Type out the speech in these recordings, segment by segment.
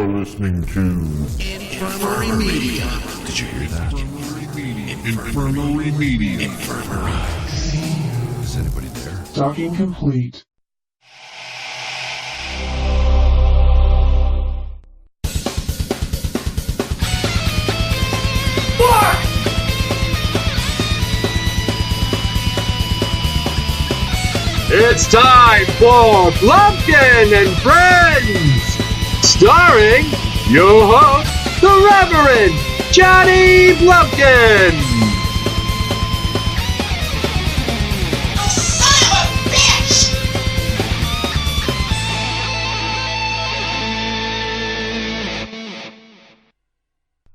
You're listening to Infirmary Media. Did you hear that? Infirmary Media. Is anybody there? Docking complete. It's time for Blumpkin and Friends, starring your host, the Reverend Johnny Blumpkin. Oh, son of a bitch!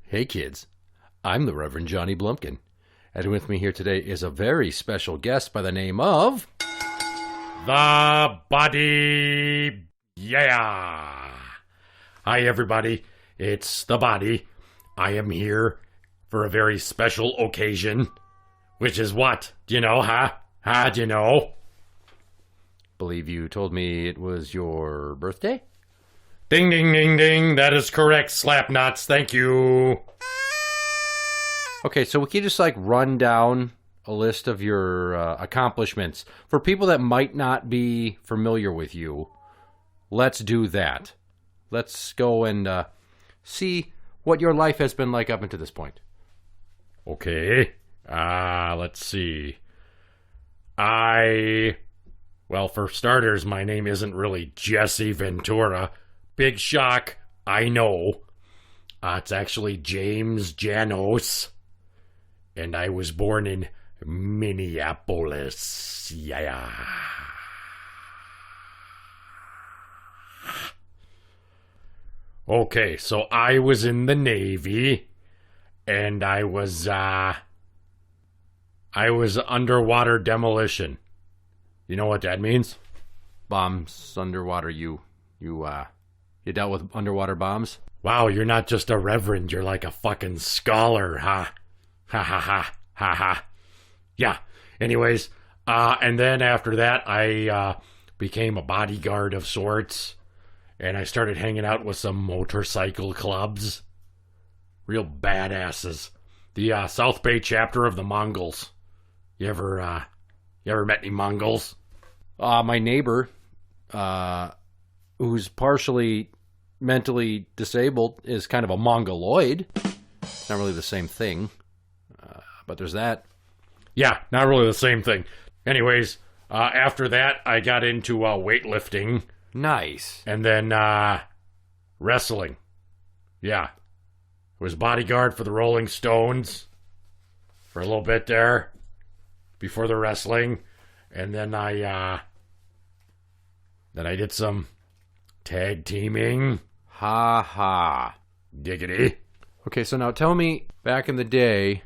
Hey kids, I'm the Reverend Johnny Blumpkin, and with me here today is a very special guest by the name of... The Body. Yeah. Hi, everybody. It's the Body. I am here for a very special occasion. Which is what? Do you know, huh? Do you know? Believe you told me it was your birthday? Ding, ding, ding, ding. That is correct, Slapnuts. Thank you. Okay, so we can just run down a list of your accomplishments. For people that might not be familiar with you, let's do that. Let's go and see what your life has been like up until this point. Okay. Let's see. Well, for starters, my name isn't really Jesse Ventura. Big shock, I know. It's actually James Janos. And I was born in Minneapolis. Yeah. Okay, so I was in the Navy, and I was underwater demolition. You know what that means? Bombs underwater. You dealt with underwater bombs? Wow, you're not just a reverend, you're like a fucking scholar, huh? Ha ha ha ha ha. Yeah, anyways, and then after that, I became a bodyguard of sorts, and I started hanging out with some motorcycle clubs. Real badasses. The South Bay chapter of the Mongols. You ever met any Mongols? My neighbor, who's partially mentally disabled, is kind of a mongoloid. It's not really the same thing, but there's that. Yeah, not really the same thing. Anyways, after that, I got into weightlifting. Nice. And then wrestling. Yeah. I was bodyguard for the Rolling Stones for a little bit there before the wrestling. And then I did some tag teaming. Ha ha. Diggity. Okay, so now tell me, back in the day,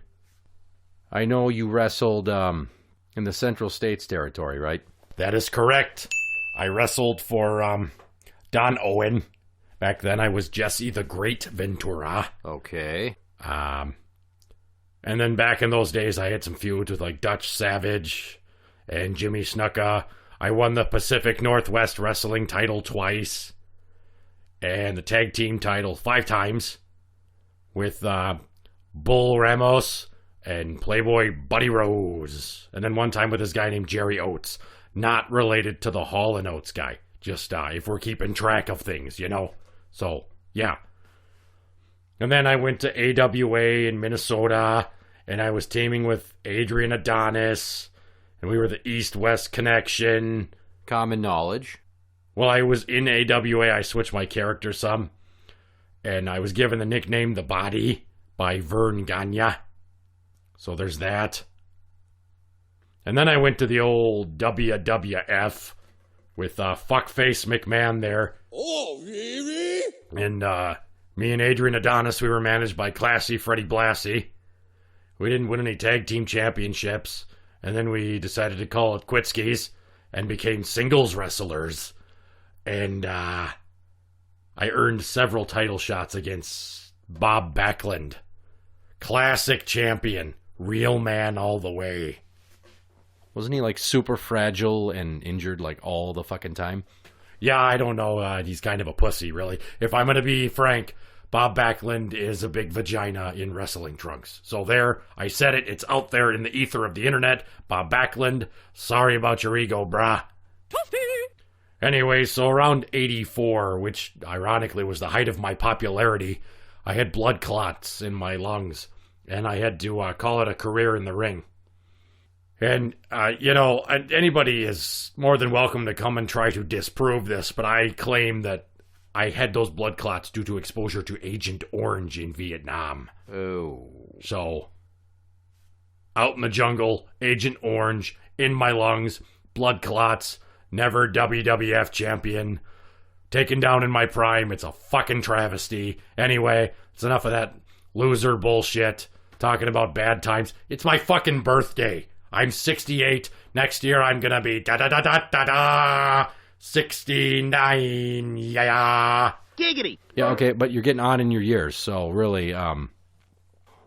I know you wrestled in the Central States Territory, right? That is correct. I wrestled for Don Owen. Back then I was Jesse the Great Ventura. Okay. And then back in those days I had some feuds with Dutch Savage and Jimmy Snuka. I won the Pacific Northwest Wrestling title twice. And the tag team title 5 times. With Bull Ramos and Playboy Buddy Rose. And then one time with this guy named Jerry Oates. Not related to the Hall & Oates guy. Just if we're keeping track of things, you know. So, yeah. And then I went to AWA in Minnesota. And I was teaming with Adrian Adonis. And we were the East-West Connection. Common knowledge. Well, I was in AWA. I switched my character some. And I was given the nickname The Body by Vern Gagne. So there's that. And then I went to the old WWF with Fuckface McMahon there. Oh, really? And me and Adrian Adonis, we were managed by Classy Freddie Blassie. We didn't win any tag team championships. And then we decided to call it Quitskis and became singles wrestlers. And I earned several title shots against Bob Backlund. Classic champion. Real man all the way. Wasn't he super fragile and injured all the fucking time? Yeah, I don't know. He's kind of a pussy, really. If I'm going to be frank, Bob Backlund is a big vagina in wrestling trunks. So there, I said it. It's out there in the ether of the internet. Bob Backlund, sorry about your ego, brah. Anyway, so around 84, which ironically was the height of my popularity, I had blood clots in my lungs, and I had to call it a career in the ring. And, anybody is more than welcome to come and try to disprove this, but I claim that I had those blood clots due to exposure to Agent Orange in Vietnam. Oh. So, out in the jungle, Agent Orange, in my lungs, blood clots, never WWF champion, taken down in my prime. It's a fucking travesty. Anyway, it's enough of that loser bullshit, talking about bad times. It's my fucking birthday. I'm 68. Next year I'm gonna be 69. Yeah. Giggity. Yeah, okay, but you're getting on in your years, so really,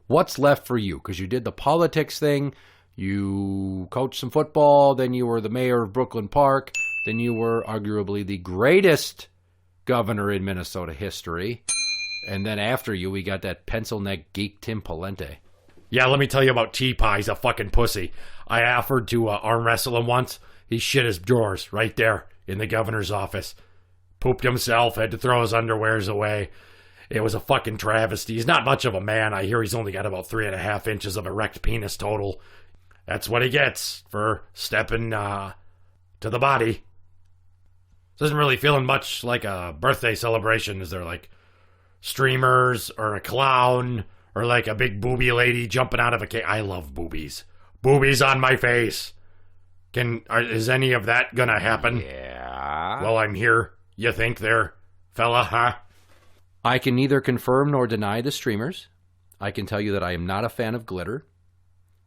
what's left for you? Because you did the politics thing, you coached some football, then you were the mayor of Brooklyn Park, then you were arguably the greatest governor in Minnesota history, and then after you, we got that pencil neck geek Tim Pawlenty. Yeah, let me tell you about T-Pie. He's a fucking pussy. I offered to arm wrestle him once. He shit his drawers right there in the governor's office. Pooped himself, had to throw his underwears away. It was a fucking travesty. He's not much of a man. I hear he's only got about 3.5 inches of erect penis total. That's what he gets for stepping to the body. Doesn't really feeling much like a birthday celebration. Is there like streamers or a clown or like a big booby lady jumping out of a cake? I love boobies. Boobies on my face. Is any of that gonna happen? Yeah. Well, I'm here. You think there, fella, huh? I can neither confirm nor deny the streamers. I can tell you that I am not a fan of glitter.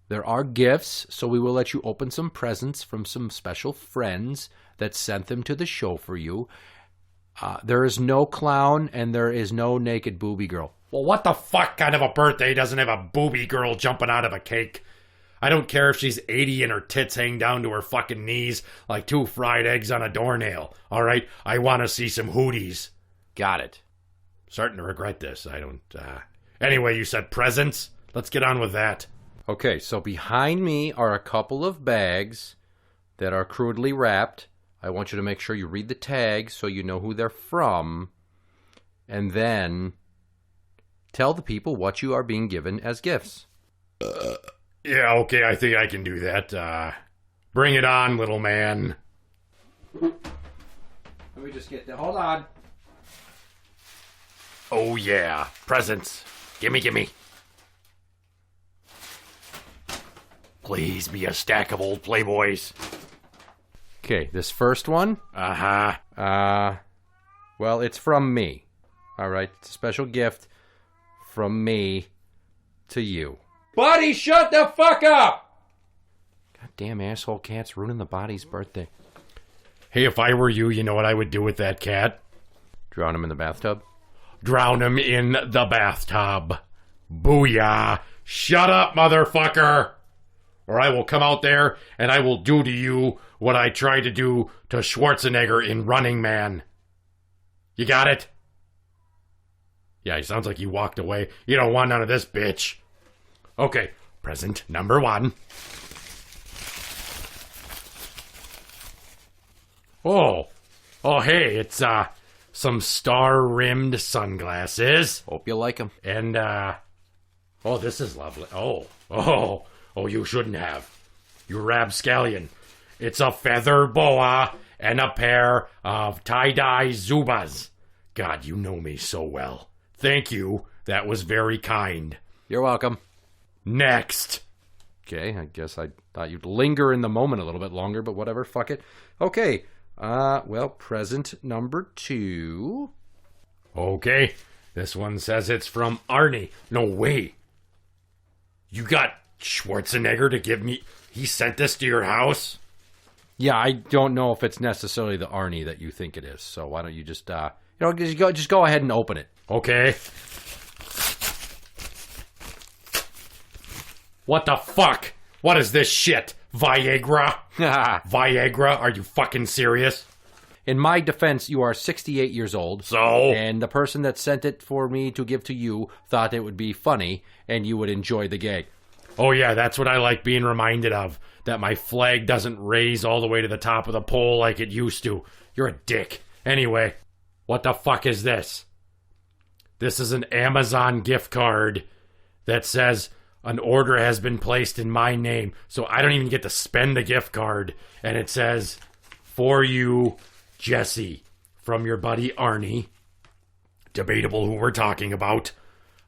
There are gifts, so we will let you open some presents from some special friends that sent them to the show for you. There is no clown and there is no naked booby girl. Well, what the fuck kind of a birthday doesn't have a booby girl jumping out of a cake? I don't care if she's 80 and her tits hang down to her fucking knees like 2 fried eggs on a doornail. All right? I want to see some hooties. Got it. Starting to regret this. I don't... Anyway, you said presents? Let's get on with that. Okay, so behind me are a couple of bags that are crudely wrapped. I want you to make sure you read the tags so you know who they're from. And then tell the people what you are being given as gifts. Yeah, okay, I think I can do that. Bring it on, little man. Let me just get that. Hold on. Oh, yeah. Presents. Gimme. Please be a stack of old Playboys. Okay, this first one. Well, it's from me. All right, it's a special gift from me to you. Buddy, shut the fuck up! Goddamn asshole cat's ruining the body's birthday. Hey, if I were you, you know what I would do with that cat? Drown him in the bathtub? Drown him in the bathtub. Booyah. Shut up, motherfucker! Or I will come out there and I will do to you what I tried to do to Schwarzenegger in Running Man. You got it? Yeah, he sounds like he walked away. You don't want none of this, bitch. Okay, present number 1. Oh, hey, it's, some star-rimmed sunglasses. Hope you like them. And, oh, this is lovely. Oh, you shouldn't have. You rapscallion. It's a feather boa and a pair of tie-dye Zubas. God, you know me so well. Thank you. That was very kind. You're welcome. Next. Okay, I guess I thought you'd linger in the moment a little bit longer, but whatever, fuck it. Okay, well, present number 2. Okay, this one says it's from Arnie. No way. You got Schwarzenegger to give me... He sent this to your house? Yeah, I don't know if it's necessarily the Arnie that you think it is, so why don't you just, just go ahead and open it. Okay. What the fuck? What is this shit? Viagra? Viagra? Are you fucking serious? In my defense, you are 68 years old. So? And the person that sent it for me to give to you thought it would be funny and you would enjoy the gag. Oh yeah, that's what I like being reminded of. That my flag doesn't raise all the way to the top of the pole like it used to. You're a dick. Anyway, what the fuck is this? This is an Amazon gift card that says an order has been placed in my name. So I don't even get to spend the gift card. And it says, for you, Jesse, from your buddy Arnie. Debatable who we're talking about.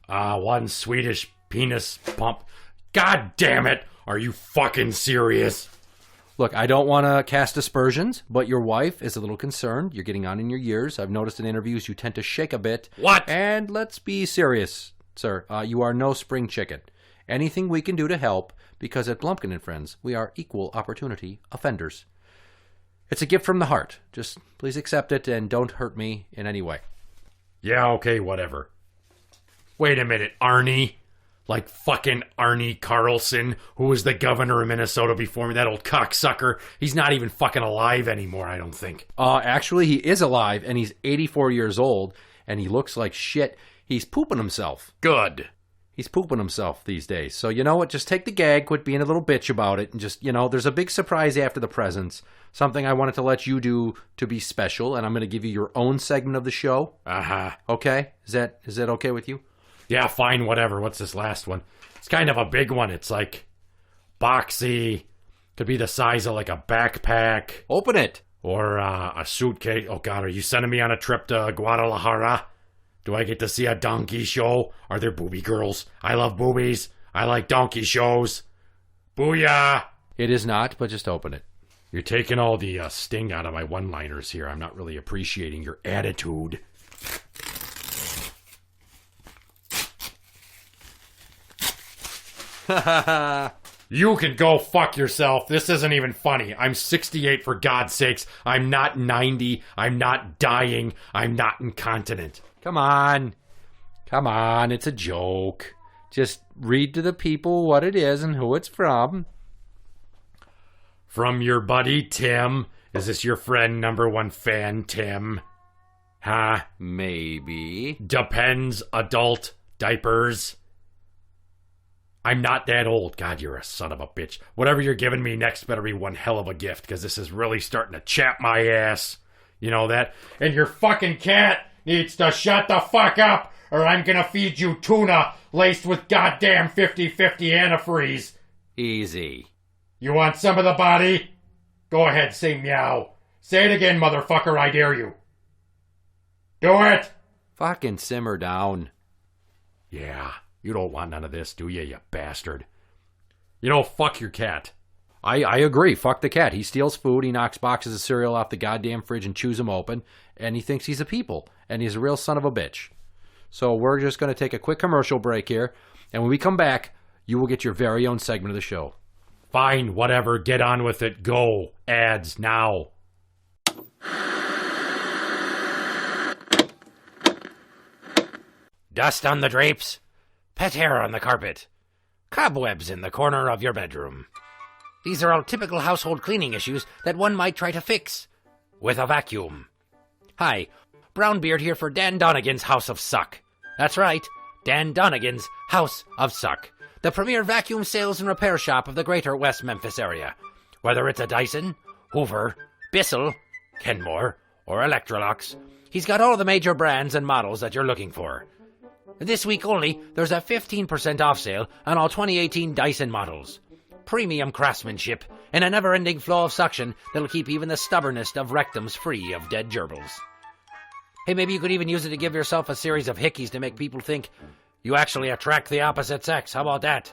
One Swedish penis pump. God damn it! Are you fucking serious? Look, I don't want to cast aspersions, but your wife is a little concerned. You're getting on in your years. I've noticed in interviews you tend to shake a bit. What? And let's be serious, sir. You are no spring chicken. Anything we can do to help, because at Blumpkin and Friends, we are equal opportunity offenders. It's a gift from the heart. Just please accept it and don't hurt me in any way. Yeah, okay, whatever. Wait a minute, Arnie? Like fucking Arnie Carlson, who was the governor of Minnesota before me, that old cocksucker. He's not even fucking alive anymore, I don't think. Actually, he is alive, and he's 84 years old, and he looks like shit. He's pooping himself. Good. He's pooping himself these days. So you know what? Just take the gag, quit being a little bitch about it, and just, there's a big surprise after the presents. Something I wanted to let you do to be special, and I'm going to give you your own segment of the show. Uh-huh. Okay? Is that okay with you? Yeah, fine, whatever. What's this last one? It's kind of a big one. It's like boxy. Could be the size of like a backpack. Open it. Or a suitcase. Oh, God, are you sending me on a trip to Guadalajara? Do I get to see a donkey show? Are there booby girls? I love boobies. I like donkey shows. Booyah! It is not, but just open it. You're taking all the sting out of my one-liners here. I'm not really appreciating your attitude. You can go fuck yourself. This isn't even funny. I'm 68 for God's sakes. I'm not 90. I'm not dying. I'm not incontinent. Come on. It's a joke. Just read to the people what it is and who it's from. From your buddy Tim. Is this your friend #1 fan, Tim? Huh? Maybe. Depends. Adult. Diapers. I'm not that old. God, you're a son of a bitch. Whatever you're giving me next better be one hell of a gift, because this is really starting to chap my ass. You know that? And your fucking cat needs to shut the fuck up, or I'm gonna feed you tuna laced with goddamn 50-50 antifreeze. Easy. You want some of the body? Go ahead, say meow. Say it again, motherfucker, I dare you. Do it! Fucking simmer down. Yeah. You don't want none of this, do you bastard? Fuck your cat. I agree. Fuck the cat. He steals food, he knocks boxes of cereal off the goddamn fridge and chews them open, and he thinks he's a people, and he's a real son of a bitch. So we're just going to take a quick commercial break here, and when we come back, you will get your very own segment of the show. Fine, whatever. Get on with it. Go. Ads now. Dust on the drapes. Pet hair on the carpet. Cobwebs in the corner of your bedroom. These are all typical household cleaning issues that one might try to fix with a vacuum. Hi, Brownbeard here for Dan Donegan's House of Suck. That's right, Dan Donegan's House of Suck, the premier vacuum sales and repair shop of the greater West Memphis area. Whether it's a Dyson, Hoover, Bissell, Kenmore, or Electrolux, he's got all the major brands and models that you're looking for. This week only, there's a 15% off sale on all 2018 Dyson models. Premium craftsmanship and a never-ending flow of suction that'll keep even the stubbornest of rectums free of dead gerbils. Hey, maybe you could even use it to give yourself a series of hickeys to make people think you actually attract the opposite sex. How about that?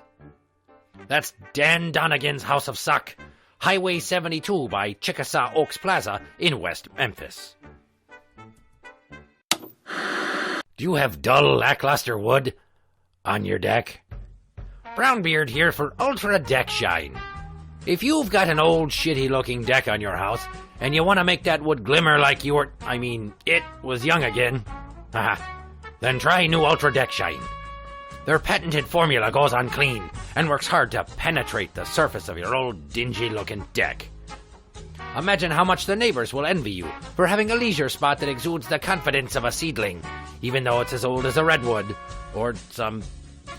That's Dan Donegan's House of Suck, Highway 72 by Chickasaw Oaks Plaza in West Memphis. Do you have dull, lackluster wood on your deck? Brownbeard here for Ultra Deck Shine. If you've got an old, shitty-looking deck on your house, and you want to make that wood glimmer like it was young again, then try new Ultra Deck Shine. Their patented formula goes on clean and works hard to penetrate the surface of your old, dingy-looking deck. Imagine how much the neighbors will envy you for having a leisure spot that exudes the confidence of a seedling, even though it's as old as a redwood, or some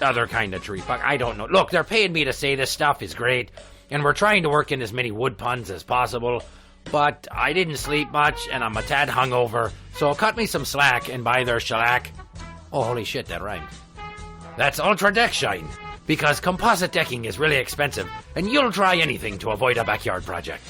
other kind of tree. Fuck, I don't know. Look, they're paying me to say this stuff is great, and we're trying to work in as many wood puns as possible, but I didn't sleep much, and I'm a tad hungover, so cut me some slack and buy their shellac. Oh, holy shit, that rhymed. That's Ultra Deck Shine, because composite decking is really expensive, and you'll try anything to avoid a backyard project.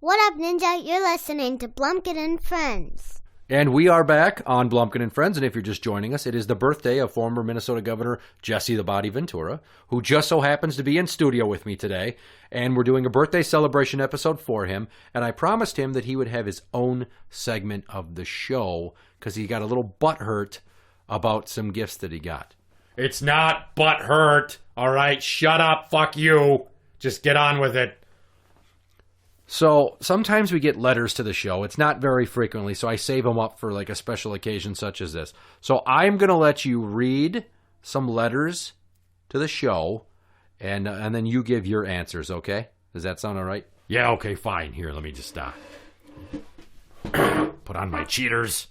What up, Ninja? You're listening to Blumpkin and Friends. And we are back on Blumpkin and Friends, and if you're just joining us, it is the birthday of former Minnesota Governor Jesse the Body Ventura, who just so happens to be in studio with me today, and we're doing a birthday celebration episode for him, and I promised him that he would have his own segment of the show, because he got a little butthurt about some gifts that he got. It's not butthurt, all right? Shut up, fuck you. Just get on with it. So sometimes we get letters to the show. It's not very frequently, so I save them up for like a special occasion such as this. So I'm going to let you read some letters to the show, and then you give your answers, okay? Does that sound all right? Yeah, okay, fine. Here, let me just put on my cheaters.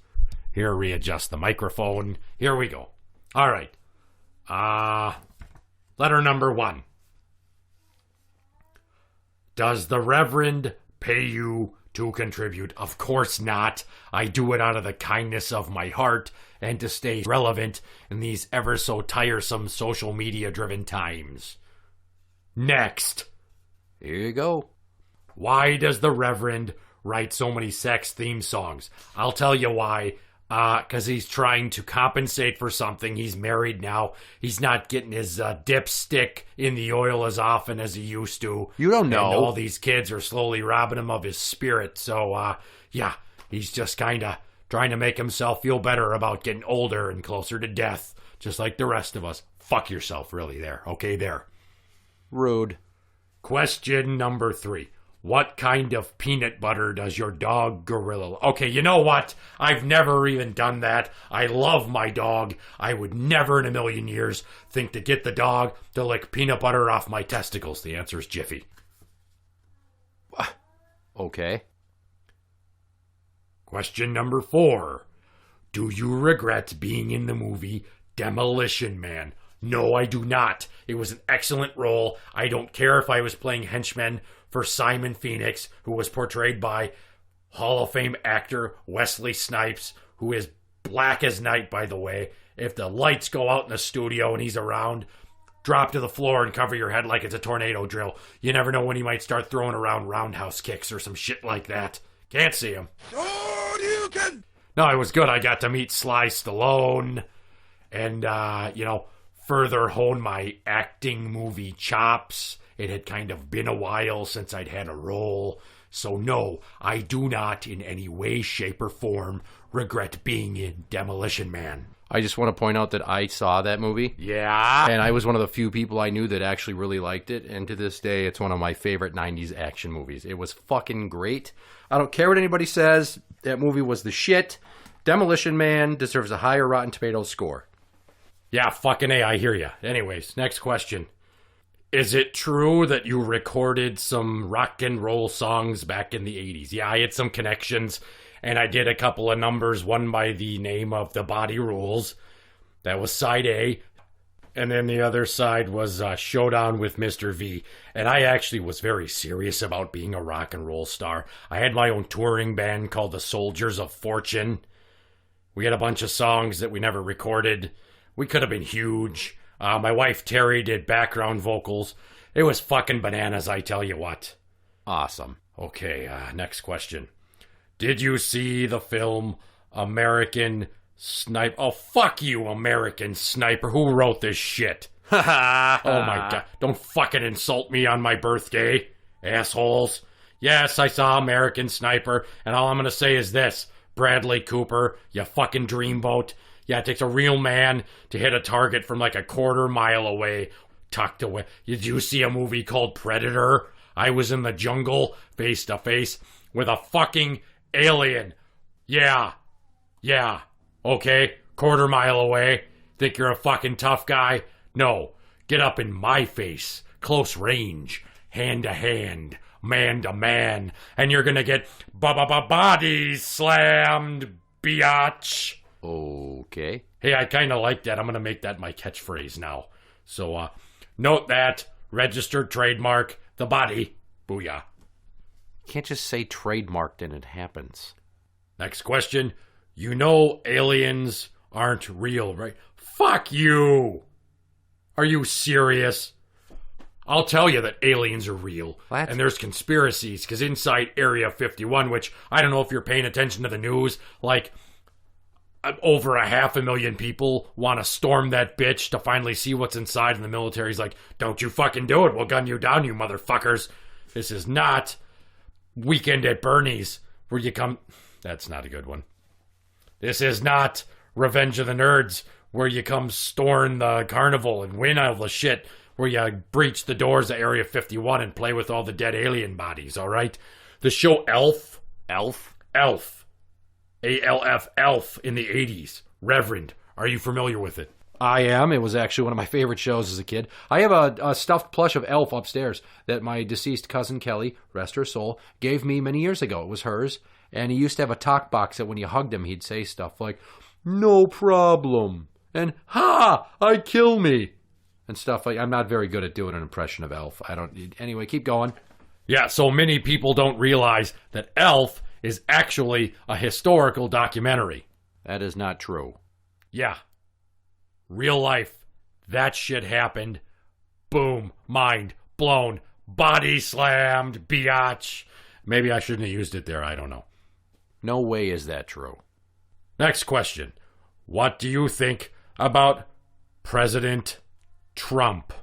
Here, readjust the microphone. Here we go. All right. Letter number 1. Does the Reverend pay you to contribute? Of course not. I do it out of the kindness of my heart and to stay relevant in these ever so tiresome social media driven times. Next. Here you go. Why does the Reverend write so many sex theme songs? I'll tell you why. 'Cause he's trying to compensate for something. He's married now. He's not getting his dipstick in the oil as often as he used to. You don't know. And all these kids are slowly robbing him of his spirit. So, yeah, he's just kind of trying to make himself feel better about getting older and closer to death, just like the rest of us. Fuck yourself, really, there. Okay, there. Rude. Question number 3. What kind of peanut butter does your dog Gorilla? Okay, you know what? I've never even done that. I love my dog. I would never in a million years think to get the dog to lick peanut butter off my testicles. The answer is Jiffy. Okay. Question number 4. Do you regret being in the movie Demolition Man? No, I do not. It was an excellent role. I don't care if I was playing henchman for Simon Phoenix, who was portrayed by Hall of Fame actor Wesley Snipes, who is black as night, by the way. If the lights go out in the studio and he's around, drop to the floor and cover your head like it's a tornado drill. You never know when he might start throwing around roundhouse kicks or some shit like that. Can't see him. No, it was good. I got to meet Sly Stallone and, further hone my acting movie chops. It had kind of been a while since I'd had a role. So no, I do not in any way, shape, or form regret being in Demolition Man. I just want to point out that I saw that movie. Yeah? And I was one of the few people I knew that actually really liked it. And to this day, it's one of my favorite 90s action movies. It was fucking great. I don't care what anybody says. That movie was the shit. Demolition Man deserves a higher Rotten Tomatoes score. Yeah, fucking A, I hear ya. Anyways, next question. Is it true that you recorded some rock and roll songs back in the 80s? Yeah, I had some connections, and I did a couple of numbers, one by the name of The Body Rules. That was side A. And then the other side was Showdown with Mr. V. And I actually was very serious about being a rock and roll star. I had my own touring band called the Soldiers of Fortune. We had a bunch of songs that we never recorded. We could have been huge. My wife, Terry, did background vocals. It was fucking bananas, I tell you what. Awesome. Okay, next question. Did you see the film American Sniper? Oh, fuck you, American Sniper. Who wrote this shit? Oh my god. Don't fucking insult me on my birthday, assholes. Yes, I saw American Sniper, and all I'm gonna say is this. Bradley Cooper, you fucking dreamboat. Yeah, it takes a real man to hit a target from like a quarter mile away, tucked away. Did you see a movie called Predator? I was in the jungle, face to face, with a fucking alien. Yeah. Okay, quarter mile away. Think you're a fucking tough guy? No. Get up in my face, close range, hand to hand, man to man, and you're gonna get body slammed, biatch. Okay. Hey, I kind of like that. I'm gonna make that my catchphrase now. So, note that. Registered trademark, the body. Booyah. You can't just say trademarked and it happens. Next question. You know aliens aren't real, right? Fuck you! Are you serious? I'll tell you that aliens are real. What? And there's conspiracies, because inside Area 51, which I don't know if you're paying attention to the news, like, over 500,000 people want to storm that bitch to finally see what's inside, and the military's like, don't you fucking do it, we'll gun you down, you motherfuckers. This is not Weekend at Bernie's, where you come... That's not a good one. This is not Revenge of the Nerds, where you come storm the carnival and win all the shit, where you breach the doors of Area 51 and play with all the dead alien bodies, alright? The show Elf. Elf? Elf. A-L-F, Elf in the 80s. Reverend, are you familiar with it? I am. It was actually one of my favorite shows as a kid. I have a stuffed plush of Elf upstairs that my deceased cousin Kelly, rest her soul, gave me many years ago. It was hers, and he used to have a talk box that when you hugged him, he'd say stuff like, no problem, and ha, I kill me, and stuff like. I'm not very good at doing an impression of Elf. Anyway, keep going. Yeah, so many people don't realize that Elf is actually a historical documentary. That is not true. Yeah. Real life. That shit happened. Boom. Mind blown. Body slammed. Biatch. Maybe I shouldn't have used it there. I don't know. No way is that true. Next question. What do you think about President Trump?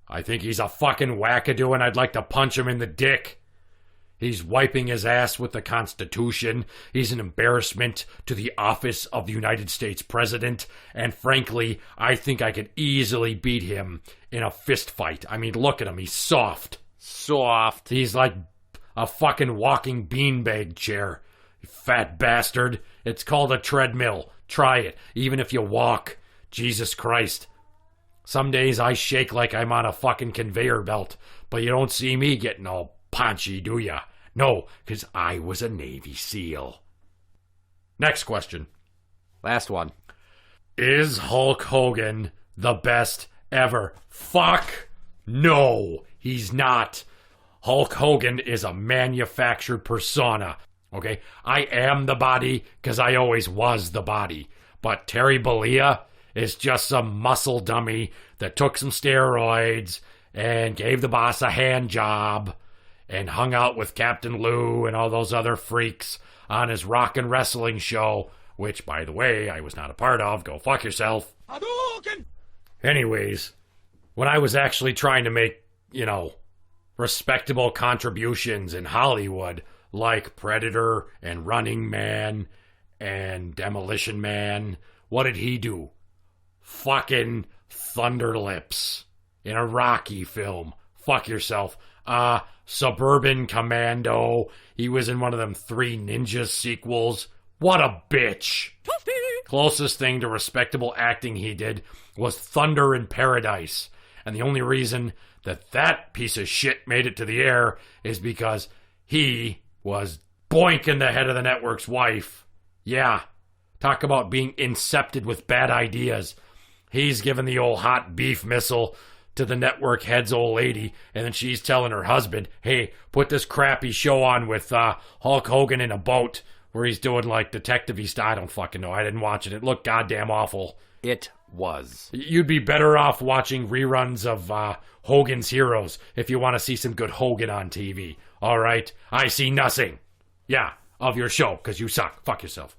I think he's a fucking wackadoo and I'd like to punch him in the dick. He's wiping his ass with the Constitution. He's an embarrassment to the office of the United States President. And frankly, I think I could easily beat him in a fist fight. I mean, look at him. He's soft. Soft. He's like a fucking walking beanbag chair. You fat bastard. It's called a treadmill. Try it. Even if you walk. Jesus Christ. Some days I shake like I'm on a fucking conveyor belt. But you don't see me getting all paunchy, do ya? No, because I was a Navy SEAL. Next question. Last one. Is Hulk Hogan the best ever? Fuck no, he's not. Hulk Hogan is a manufactured persona. Okay, I am the body because I always was the body. But Terry Bollea is just some muscle dummy that took some steroids and gave the boss a hand job and hung out with Captain Lou and all those other freaks on his rock and wrestling show, which, by the way, I was not a part of. Go fuck yourself. Hadouken! Anyways, when I was actually trying to make, respectable contributions in Hollywood, like Predator and Running Man and Demolition Man, what did he do? Fucking Thunder Lips in a Rocky film. Fuck yourself. Suburban Commando. He was in one of them 3 Ninjas sequels. What a bitch. Closest thing to respectable acting he did was Thunder in Paradise. And the only reason that piece of shit made it to the air is because he was boinking the head of the network's wife. Yeah. Talk about being incepted with bad ideas. He's giving the old hot beef missile to the network head's old lady, and then she's telling her husband, hey, put this crappy show on with Hulk Hogan in a boat where he's doing like detective-y stuff. I don't fucking know. I didn't watch it. It looked goddamn awful. It was. You'd be better off watching reruns of Hogan's Heroes if you want to see some good Hogan on TV. All right? I see nothing. Yeah, of your show, because you suck. Fuck yourself.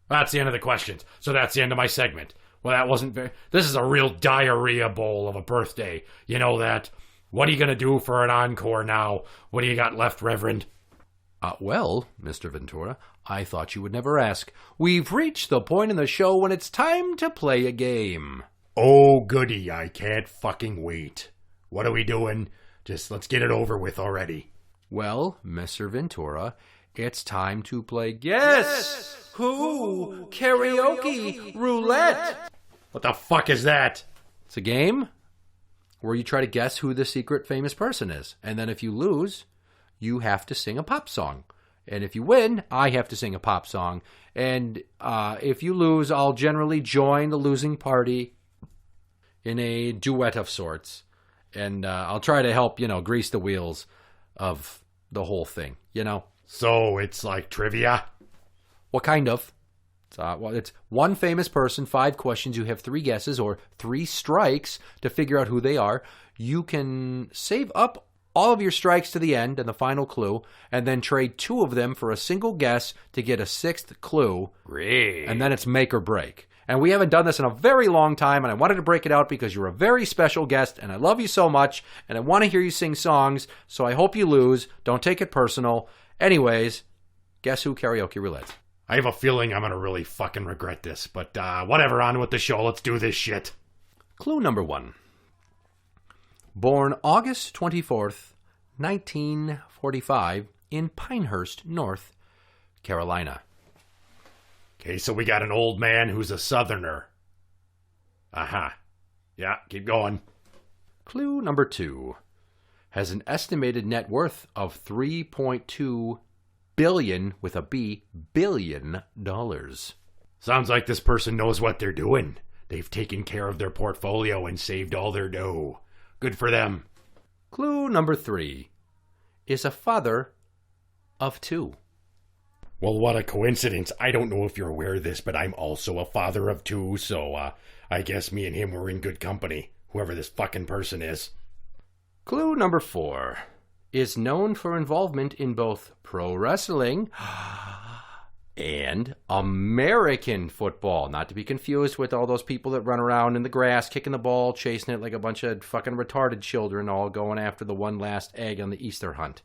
That's the end of the questions. So that's the end of my segment. Well, that wasn't very... This is a real diarrhea bowl of a birthday. You know that. What are you going to do for an encore now? What do you got left, Reverend? Well, Mr. Ventura, I thought you would never ask. We've reached the point in the show when it's time to play a game. Oh, goody. I can't fucking wait. What are we doing? Just let's get it over with already. Well, Mr. Ventura, it's time to play Guess Who Karaoke Roulette. What the fuck is that? It's a game where you try to guess who the secret famous person is. And then if you lose, you have to sing a pop song. And if you win, I have to sing a pop song. And if you lose, I'll generally join the losing party in a duet of sorts. And I'll try to help, grease the wheels of the whole thing, So it's like trivia? What kind of? It's one famous person, 5 questions. You have 3 guesses or 3 strikes to figure out who they are. You can save up all of your strikes to the end and the final clue, and then trade 2 of them for a single guess to get a 6th clue. Great. And then it's make or break. And we haven't done this in a very long time, and I wanted to break it out because you're a very special guest, and I love you so much, and I want to hear you sing songs, so I hope you lose. Don't take it personal. Anyways, Guess Who Karaoke Roulette. I have a feeling I'm going to really fucking regret this, but whatever, on with the show. Let's do this shit. Clue number 1. Born August 24th, 1945, in Pinehurst, North Carolina. Okay, so we got an old man who's a southerner. Aha. Yeah, keep going. Clue number 2. Has an estimated net worth of $3.2 billion, with a B, billion dollars. Sounds like this person knows what they're doing. They've taken care of their portfolio and saved all their dough. Good for them. Clue number 3. Is a father of 2. Well, what a coincidence. I don't know if you're aware of this, but I'm also a father of 2, so I guess me and him were in good company, whoever this fucking person is. Clue number 4. Is known for involvement in both pro wrestling and American football. Not to be confused with all those people that run around in the grass, kicking the ball, chasing it like a bunch of fucking retarded children, all going after the one last egg on the Easter hunt.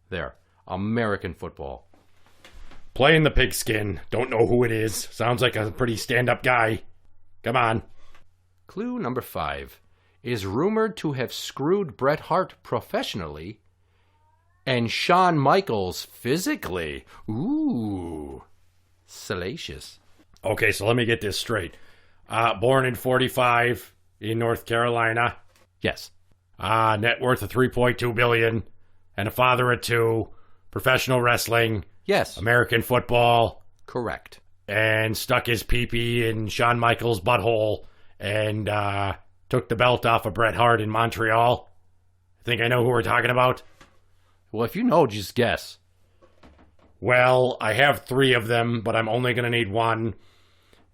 There. American football. Playing the pigskin. Don't know who it is. Sounds like a pretty stand-up guy. Come on. Clue number 5. Is rumored to have screwed Bret Hart professionally and Shawn Michaels physically. Ooh. Salacious. Okay, so let me get this straight. Born in 45 in North Carolina. Yes. Net worth of $3.2 billion. And a father of 2. Professional wrestling. Yes. American football. Correct. And stuck his pee-pee in Shawn Michaels' butthole. And took the belt off of Bret Hart in Montreal. I think I know who we're talking about. Well, if you know, just guess. Well, I have 3 of them, but I'm only going to need 1.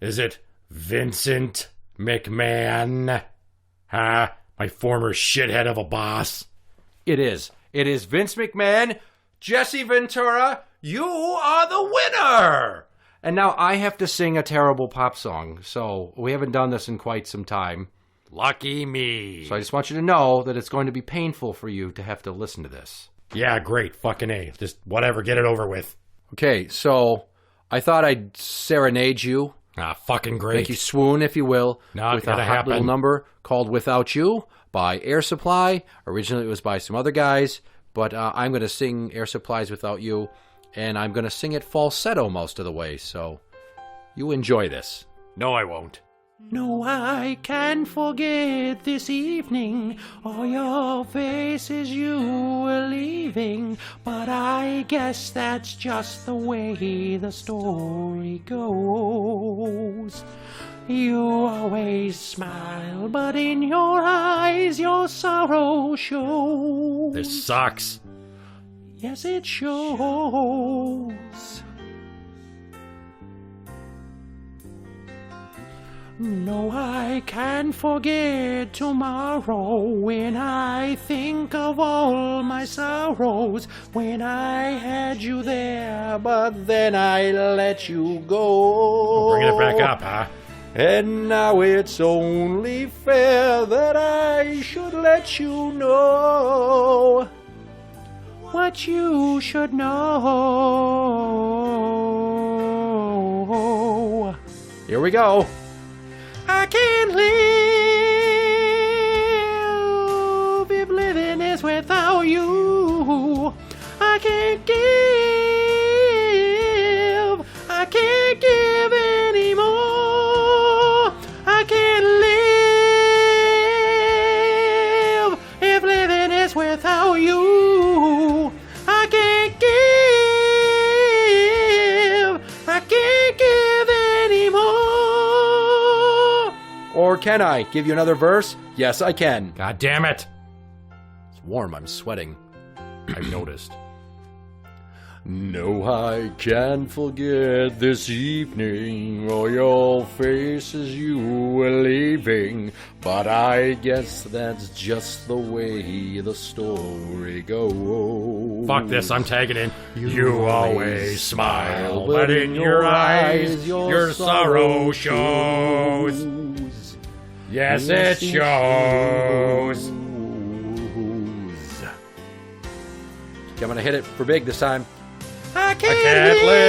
Is it Vincent McMahon? My former shithead of a boss. It is. It is Vince McMahon. Jesse Ventura, you are the winner! And now I have to sing a terrible pop song, so we haven't done this in quite some time. Lucky me. So I just want you to know that it's going to be painful for you to have to listen to this. Yeah, great. Fucking A. Just whatever. Get it over with. Okay, so I thought I'd serenade you. Fucking great. Make you swoon, if you will, Not with a gonna hot happen. little number called Without You by Air Supply. Originally it was by some other guys, but I'm going to sing Air Supply's Without You, and I'm going to sing it falsetto most of the way, so you enjoy this. No, I won't. No, I can't forget this evening, all your faces you were leaving, but I guess that's just the way the story goes. You always smile, but in your eyes your sorrow shows. This sucks. Yes, it shows. No, I can't forget tomorrow when I think of all my sorrows. When I had you there, but then I let you go. Bring it back up, huh? And now it's only fair that I should let you know what you should know. Here we go. I can't live if living is without you. I can't give anymore. I can't live if living is without you. I can't Or can I give you another verse? Yes, I can. God damn it. It's warm. I'm sweating. I've noticed. No, I can't forget this evening or your faces you were leaving, but I guess that's just the way the story goes. Fuck this, I'm tagging in. You always smile, but in your eyes your sorrow shows. Yes, it shows. I'm gonna hit it for big this time. I can't live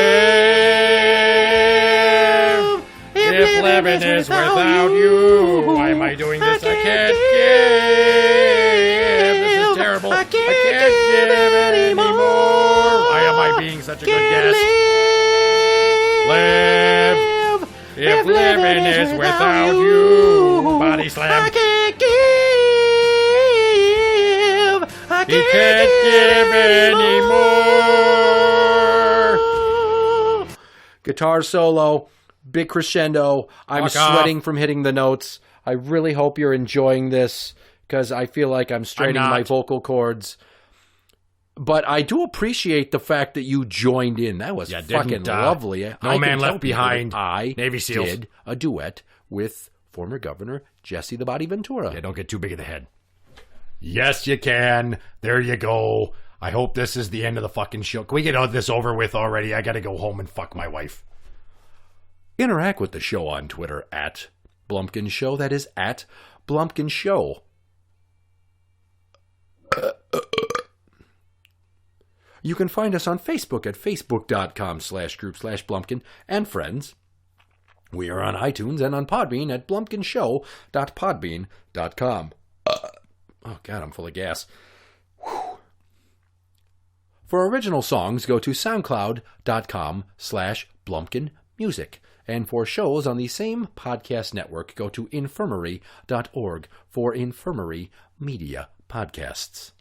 if living is without you. Why am I doing this? I can't give. This is terrible. I can't give anymore. Why am I being such a good guest? Live if living is without you. Body slam. He can't give anymore. Guitar solo, big crescendo. I'm Fuck off. sweating from hitting the notes. I really hope you're enjoying this because I feel like I'm straining I'm not. my vocal cords. But I do appreciate the fact that you joined in. That was fucking lovely. No I Man can Left tell people Behind. that I Navy SEALs. did a duet with former Governor Jesse the Body Ventura. Yeah, don't get too big of the head. Yes, you can. There you go. I hope this is the end of the fucking show. Can we get this over with already? I gotta go home and fuck my wife. Interact with the show on Twitter at Blumpkin Show. That is at Blumpkin Show. You can find us on Facebook at facebook.com/group/Blumpkin and friends. We are on iTunes and on Podbean at blumpkinshow.podbean.com. Oh, God, I'm full of gas. Whew. For original songs, go to soundcloud.com/BlumpkinMusic. And for shows on the same podcast network, go to infirmary.org for Infirmary Media Podcasts.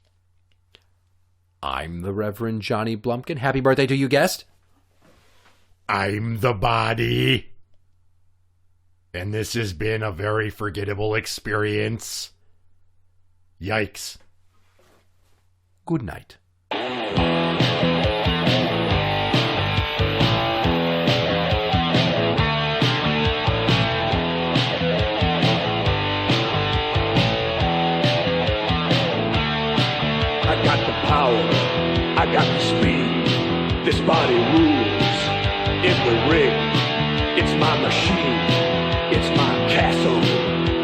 I'm the Reverend Johnny Blumpkin. Happy birthday to you, guest. I'm the body. And this has been a very forgettable experience. Yikes. Good night. I got the power, I got the speed, this body rules in the ring. It's my machine, it's my castle,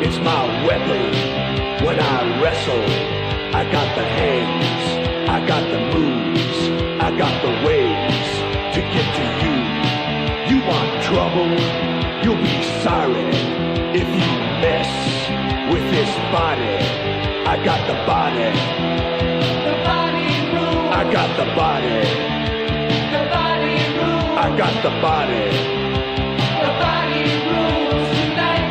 it's my weapon. When I wrestle, I got the hands, I got the moves, I got the ways to get to you. You want trouble, you'll be sorry if you mess with this body. I got the body. I got the body. The body rules. I got the body. The body rules tonight.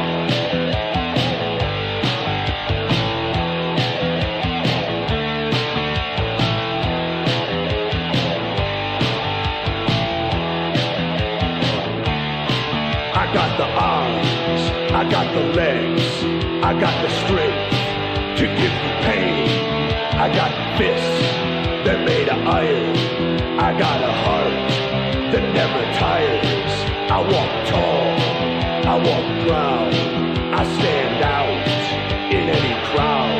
I got the arms. I got the legs. I got the strength to give you pain. I got fists. They're made of iron. I got a heart that never tires. I walk tall, I walk proud. I stand out in any crowd.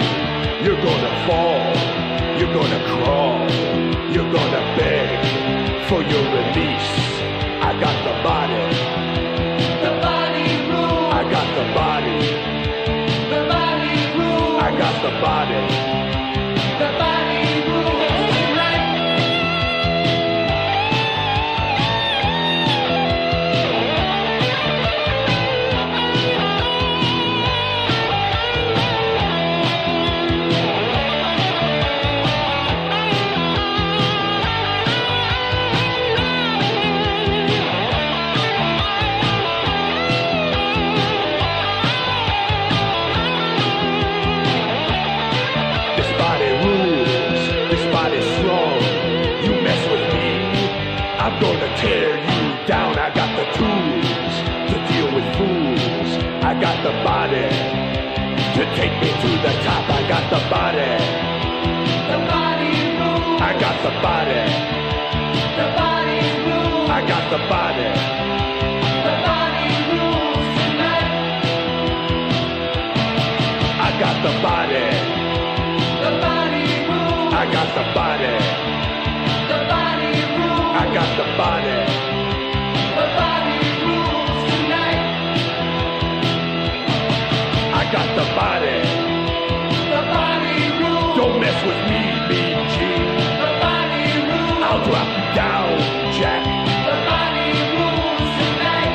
You're gonna fall, you're gonna crawl, you're gonna beg for your release. I got the body. The body rules. I got the body. The body rules. I got the body. The body rules. I'm gonna tear you down. I got the tools to deal with fools. I I got the body to take me to the top. I got the body. The body rules. I got the body. The body rules. I got the body. The body rules tonight. I got the body. The body rules. I got the body. The body rules. I got the body. The body rules tonight. I got the body. The body rules. Don't mess with me, BG. The body rules. I'll drop you down, Jack. The body rules tonight.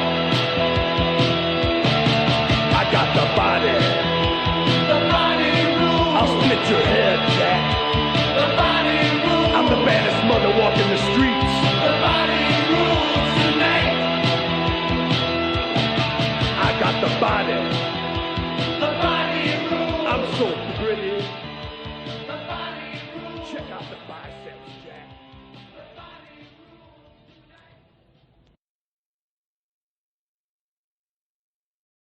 I got the body. The body rules. I'll split your head, Jack. The body rules. I'm the baddest mother walking the streets. The body rules tonight. I got the body. The body rules. I'm so pretty. The body rules. Check out the biceps.